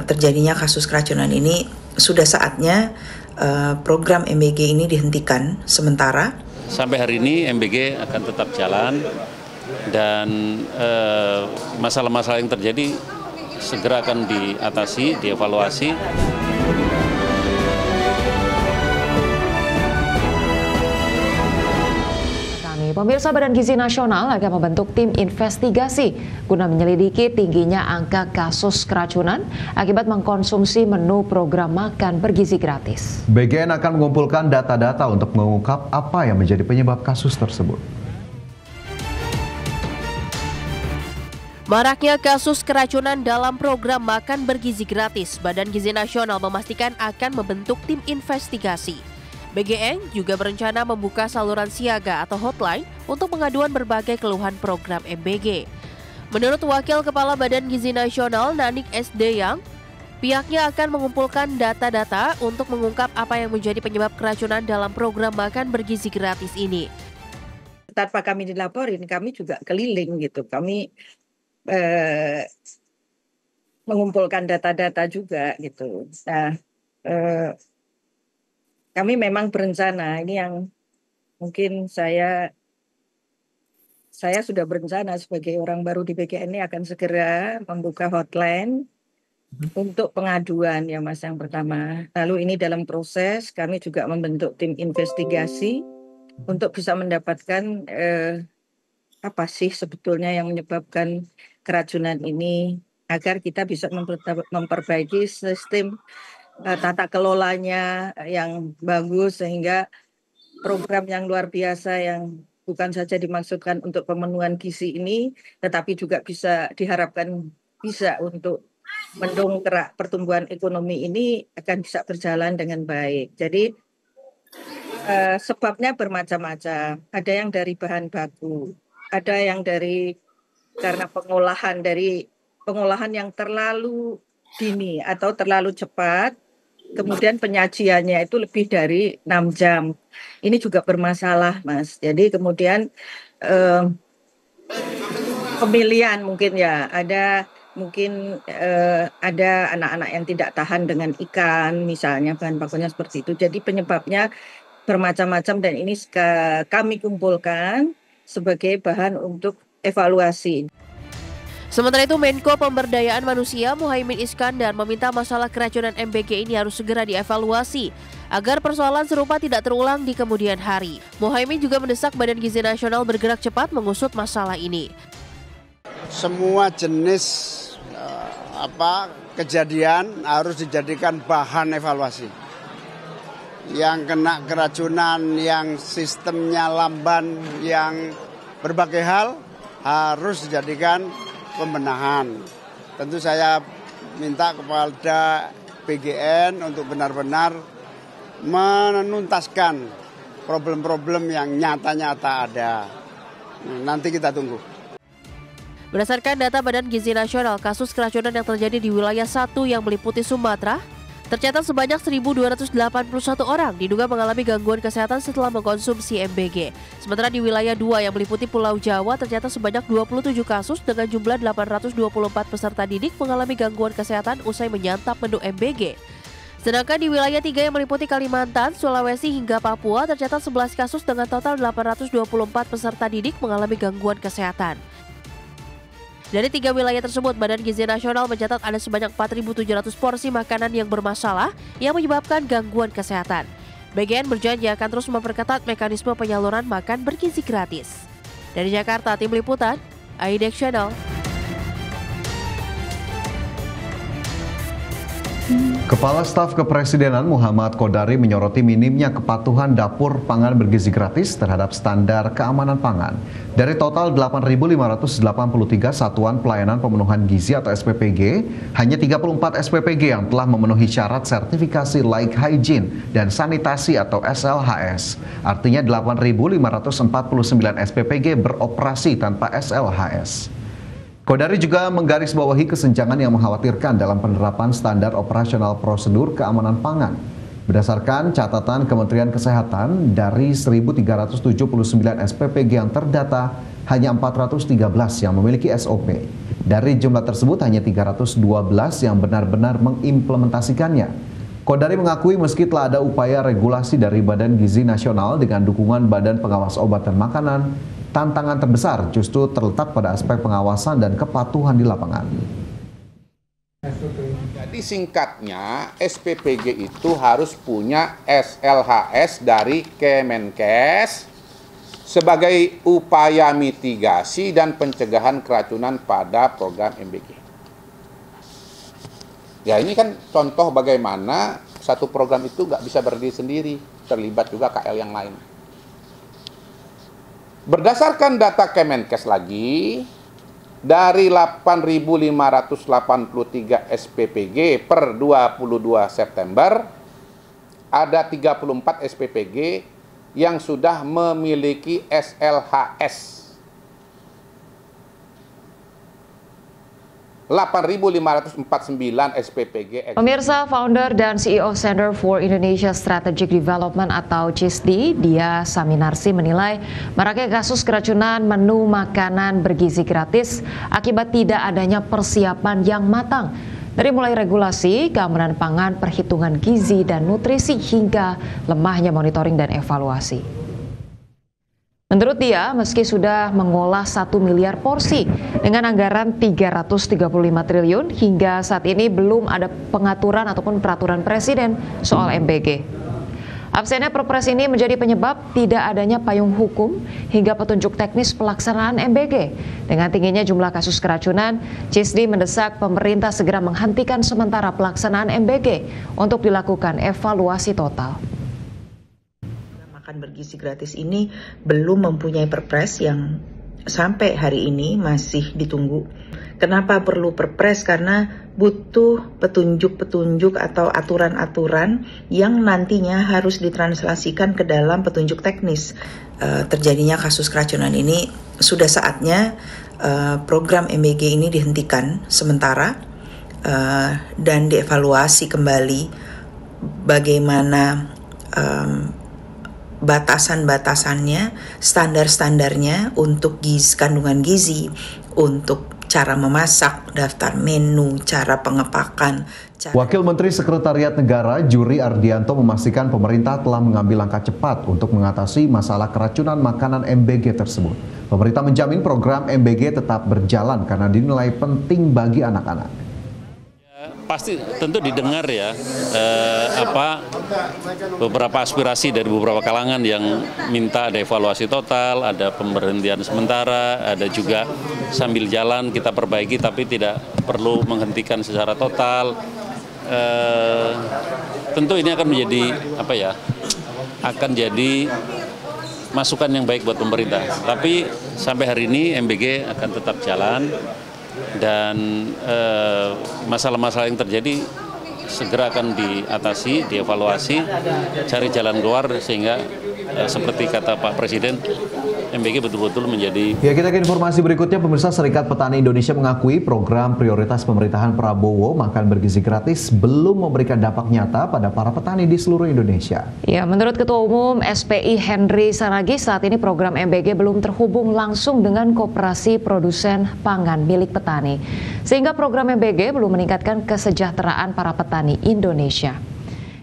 terjadinya kasus keracunan ini, sudah saatnya program MBG ini dihentikan sementara. Sampai hari ini MBG akan tetap jalan dan masalah-masalah yang terjadi segera akan diatasi, dievaluasi. Pemirsa, Badan Gizi Nasional akan membentuk tim investigasi guna menyelidiki tingginya angka kasus keracunan akibat mengkonsumsi menu program makan bergizi gratis. BGN akan mengumpulkan data-data untuk mengungkap apa yang menjadi penyebab kasus tersebut. Maraknya kasus keracunan dalam program makan bergizi gratis, Badan Gizi Nasional memastikan akan membentuk tim investigasi. BGN juga berencana membuka saluran siaga atau hotline untuk pengaduan berbagai keluhan program MBG. Menurut Wakil Kepala Badan Gizi Nasional Nanik Sdeyang, pihaknya akan mengumpulkan data-data untuk mengungkap apa yang menjadi penyebab keracunan dalam program makan bergizi gratis ini. Tanpa kami dilaporin, kami juga keliling gitu. Kami mengumpulkan data-data juga gitu. Nah, kami memang berencana, ini yang mungkin saya sudah berencana sebagai orang baru di BGN ini akan segera membuka hotline untuk pengaduan ya Mas yang pertama. Lalu ini dalam proses kami juga membentuk tim investigasi untuk bisa mendapatkan apa sih sebetulnya yang menyebabkan keracunan ini agar kita bisa memperbaiki sistem tata kelolanya yang bagus sehingga program yang luar biasa yang bukan saja dimaksudkan untuk pemenuhan gizi ini tetapi juga bisa diharapkan bisa untuk mendongkrak pertumbuhan ekonomi ini akan bisa berjalan dengan baik. Jadi sebabnya bermacam-macam. Ada yang dari bahan baku, ada yang dari karena pengolahan yang terlalu dini atau terlalu cepat. Kemudian penyajiannya itu lebih dari 6 jam. Ini juga bermasalah, Mas. Jadi kemudian pemilihan mungkin ya, ada anak-anak yang tidak tahan dengan ikan, misalnya bahan bakunya seperti itu. Jadi penyebabnya bermacam-macam dan ini kami kumpulkan sebagai bahan untuk evaluasi. Sementara itu, Menko Pemberdayaan Manusia Muhaimin Iskandar meminta masalah keracunan MBG ini harus segera dievaluasi agar persoalan serupa tidak terulang di kemudian hari. Muhaimin juga mendesak Badan Gizi Nasional bergerak cepat mengusut masalah ini. Semua jenis kejadian harus dijadikan bahan evaluasi. Yang kena keracunan, yang sistemnya lamban, yang berbagai hal harus dijadikan pembenahan. Tentu saya minta kepada BGN untuk benar-benar menuntaskan problem-problem yang nyata-nyata ada. Nanti kita tunggu. Berdasarkan data Badan Gizi Nasional, kasus keracunan yang terjadi di wilayah 1 yang meliputi Sumatera, tercatat sebanyak 1.281 orang diduga mengalami gangguan kesehatan setelah mengkonsumsi MBG. Sementara di wilayah 2 yang meliputi Pulau Jawa tercatat sebanyak 27 kasus dengan jumlah 824 peserta didik mengalami gangguan kesehatan usai menyantap menu MBG. Sedangkan di wilayah 3 yang meliputi Kalimantan, Sulawesi hingga Papua tercatat 11 kasus dengan total 824 peserta didik mengalami gangguan kesehatan. Dari 3 wilayah tersebut, Badan Gizi Nasional mencatat ada sebanyak 4.700 porsi makanan yang bermasalah yang menyebabkan gangguan kesehatan. BGN berjanji akan terus memperketat mekanisme penyaluran makan bergizi gratis. Dari Jakarta, Tim Liputan, IDX Channel. Kepala Staf Kepresidenan Muhammad Kodari menyoroti minimnya kepatuhan dapur pangan bergizi gratis terhadap standar keamanan pangan. Dari total 8.583 satuan pelayanan pemenuhan gizi atau SPPG, hanya 34 SPPG yang telah memenuhi syarat sertifikasi layak hygiene dan sanitasi atau SLHS. Artinya 8.549 SPPG beroperasi tanpa SLHS. Kodari juga menggarisbawahi kesenjangan yang mengkhawatirkan dalam penerapan standar operasional prosedur keamanan pangan. Berdasarkan catatan Kementerian Kesehatan, dari 1.379 SPPG yang terdata, hanya 413 yang memiliki SOP. Dari jumlah tersebut, hanya 312 yang benar-benar mengimplementasikannya. Kodari mengakui meski telah ada upaya regulasi dari Badan Gizi Nasional dengan dukungan Badan Pengawas Obat dan Makanan, tantangan terbesar justru terletak pada aspek pengawasan dan kepatuhan di lapangan. Jadi singkatnya, SPPG itu harus punya SLHS dari Kemenkes sebagai upaya mitigasi dan pencegahan keracunan pada program MBG. Ya, ini kan contoh bagaimana satu program itu nggak bisa berdiri sendiri, terlibat juga KL yang lain. Berdasarkan data Kemenkes lagi, dari 8.583 SPPG per 22 September, ada 34 SPPG yang sudah memiliki SLHS. 8.549 SPPG. Pemirsa, founder dan CEO Center for Indonesia Strategic Development atau CISD, Dia Saminarsi menilai maraknya kasus keracunan menu makanan bergizi gratis akibat tidak adanya persiapan yang matang. Dari mulai regulasi, keamanan pangan, perhitungan gizi dan nutrisi hingga lemahnya monitoring dan evaluasi. Menurut dia, meski sudah mengolah 1 miliar porsi dengan anggaran 335 triliun, hingga saat ini belum ada pengaturan ataupun peraturan presiden soal MBG. Absennya Perpres ini menjadi penyebab tidak adanya payung hukum hingga petunjuk teknis pelaksanaan MBG. Dengan tingginya jumlah kasus keracunan, CISD mendesak pemerintah segera menghentikan sementara pelaksanaan MBG untuk dilakukan evaluasi total. Makan bergizi gratis ini belum mempunyai perpres yang sampai hari ini masih ditunggu. Kenapa perlu perpres? Karena butuh petunjuk-petunjuk atau aturan-aturan yang nantinya harus ditranslasikan ke dalam petunjuk teknis. Terjadinya kasus keracunan ini sudah saatnya program MBG ini dihentikan sementara dan dievaluasi kembali bagaimana batasan-batasannya, standar-standarnya untuk kandungan gizi, untuk cara memasak, daftar menu, cara pengepakan. Wakil Menteri Sekretariat Negara Juri Ardianto memastikan pemerintah telah mengambil langkah cepat untuk mengatasi masalah keracunan makanan MBG tersebut. Pemerintah menjamin program MBG tetap berjalan karena dinilai penting bagi anak-anak. Pasti tentu didengar ya beberapa aspirasi dari beberapa kalangan yang minta ada evaluasi total, ada pemberhentian sementara, ada juga sambil jalan kita perbaiki tapi tidak perlu menghentikan secara total. Tentu ini akan menjadi akan jadi masukan yang baik buat pemerintah. Tapi sampai hari ini MBG akan tetap jalan. Dan masalah-masalah yang terjadi segera akan diatasi, dievaluasi, cari jalan keluar sehingga seperti kata Pak Presiden, MBG betul-betul menjadi. Ya, kita ke informasi berikutnya. Pemirsa, Serikat Petani Indonesia mengakui program prioritas pemerintahan Prabowo makan bergizi gratis belum memberikan dampak nyata pada para petani di seluruh Indonesia. Ya, menurut Ketua Umum SPI Henry Saragih, saat ini program MBG belum terhubung langsung dengan koperasi produsen pangan milik petani, sehingga program MBG belum meningkatkan kesejahteraan para petani Indonesia.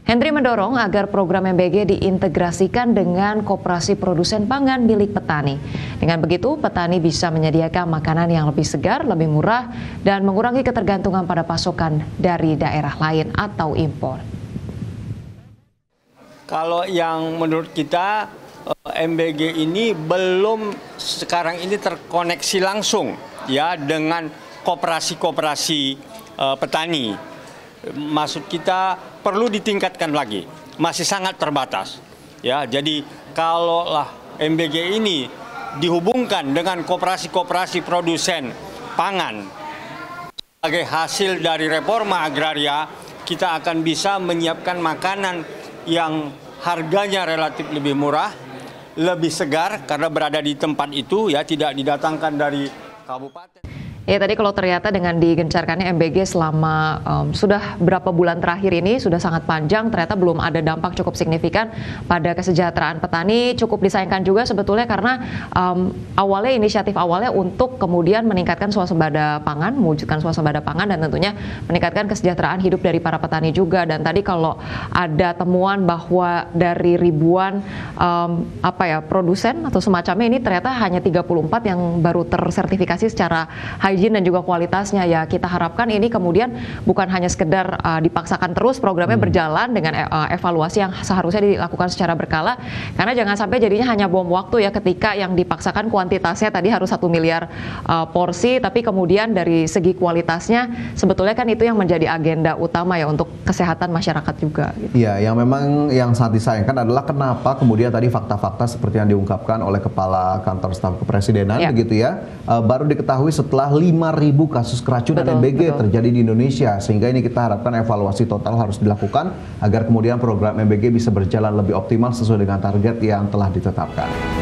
Henry mendorong agar program MBG diintegrasikan dengan koperasi produsen pangan milik petani. Dengan begitu, petani bisa menyediakan makanan yang lebih segar, lebih murah, dan mengurangi ketergantungan pada pasokan dari daerah lain atau impor. Kalau yang menurut kita, MBG ini belum sekarang ini terkoneksi langsung ya dengan koperasi-koperasi petani. Maksud kita perlu ditingkatkan lagi, masih sangat terbatas. Ya, jadi kalaulah MBG ini dihubungkan dengan koperasi-koperasi produsen pangan sebagai hasil dari reforma agraria, kita akan bisa menyiapkan makanan yang harganya relatif lebih murah, lebih segar karena berada di tempat itu ya, tidak didatangkan dari kabupaten. Ya tadi kalau ternyata dengan digencarkannya MBG selama sudah berapa bulan terakhir ini sudah sangat panjang, ternyata belum ada dampak cukup signifikan pada kesejahteraan petani. Cukup disayangkan juga sebetulnya karena awalnya inisiatif awalnya untuk kemudian meningkatkan swasembada pangan, mewujudkan swasembada pangan dan tentunya meningkatkan kesejahteraan hidup dari para petani juga. Dan tadi kalau ada temuan bahwa dari ribuan produsen atau semacamnya ini ternyata hanya 34 yang baru tersertifikasi secara hygiene dan juga kualitasnya. Ya kita harapkan ini kemudian bukan hanya sekedar dipaksakan terus, programnya berjalan dengan evaluasi yang seharusnya dilakukan secara berkala, karena jangan sampai jadinya hanya bom waktu ya ketika yang dipaksakan kuantitasnya tadi harus 1 miliar porsi, tapi kemudian dari segi kualitasnya sebetulnya kan itu yang menjadi agenda utama ya untuk kesehatan masyarakat juga. Iya, yang memang yang sangat disayangkan adalah kenapa kemudian tadi fakta-fakta seperti yang diungkapkan oleh Kepala Kantor Staf Kepresidenan begitu ya, baru diketahui setelah 5.000 kasus keracunan MBG terjadi di Indonesia, sehingga ini kita harapkan evaluasi total harus dilakukan agar kemudian program MBG bisa berjalan lebih optimal sesuai dengan target yang telah ditetapkan.